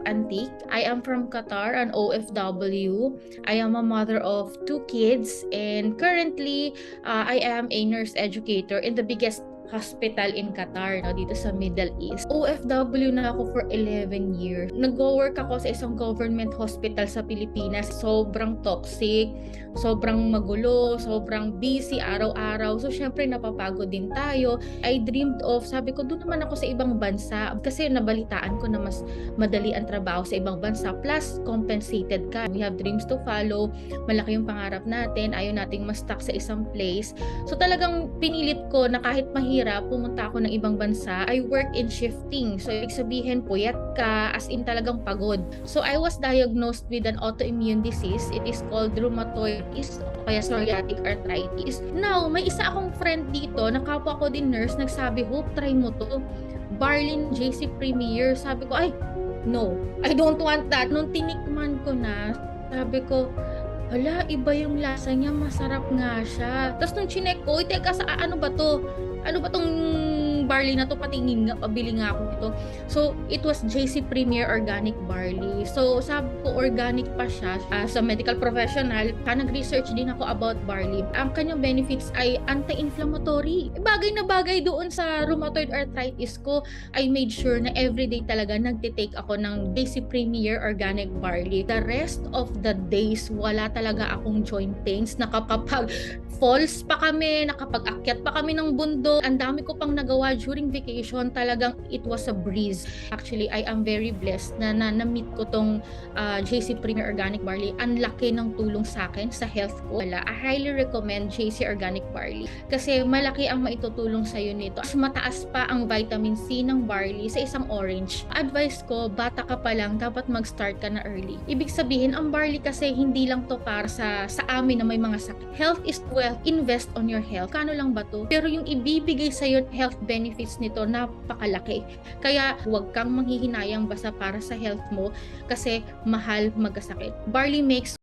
Antique. I am from Qatar, an OFW. I am a mother of 2 kids, and currently I am a nurse educator in the biggest hospital in Qatar, no, dito sa Middle East. OFW na ako for 11 years. Nag-work ako sa isang government hospital sa Pilipinas. Sobrang toxic, sobrang magulo, sobrang busy araw-araw. So, syempre, napapagod din tayo. I dreamed of, sabi ko, doon naman ako sa ibang bansa. Kasi nabalitaan ko na mas madali ang trabaho sa ibang bansa. Plus, compensated ka. We have dreams to follow. Malaki yung pangarap natin. Ayaw nating ma-stuck sa isang place. So, talagang pinilit ko na kahit mahirap, pumunta ako ng ibang bansa. I work in shifting. So, ibig sabihin, puyat ka, as in talagang pagod. So, I was diagnosed with an autoimmune disease. It is called rheumatoid kaya psoriatic arthritis. Now, may isa akong friend dito, na kapwa ko din nurse, nagsabi, Hope, try mo to. Barlin JC Premier. Sabi ko, ay, no, I don't want that. Nung tinikman ko na, sabi ko, hala, iba yung lasa niya, masarap nga siya. Tapos nung chinek ko, teka, ano ba to? Ano ba tong barley na to? Patingin nga, pabili nga ako ito. So, it was JC Premier Organic Barley. So, sabi ko, organic pa siya. As a medical professional, nag-research din ako about barley. Ang kanyang benefits ay anti-inflammatory. Bagay na bagay doon sa rheumatoid arthritis ko. I made sure na everyday talaga nagtitake ako ng JC Premier Organic Barley. The rest of the days, wala talaga akong joint pains. Nakapag falls pa kami, nakapag-akyat pa kami ng bundok. Ang dami ko pang nagawa during vacation. Talagang it was a breeze. Actually, I am very blessed na na-meet ko tong JC Premier Organic Barley. Ang laki ng tulong sa akin sa health ko. I highly recommend JC Organic Barley kasi malaki ang maitutulong sa'yo nito. Mas mataas pa ang vitamin C ng barley sa isang orange. Advice ko, bata ka pa lang, dapat mag-start ka na early. Ibig sabihin, ang barley kasi hindi lang to para sa amin na may mga sakit. Health is wealth. Invest on your health. Kano lang ba to? Pero yung ibibigay sa'yo health benefits nito, napakalaki. Kaya huwag kang manghihinayang basta para sa health mo kasi mahal magkasakit. Barley makes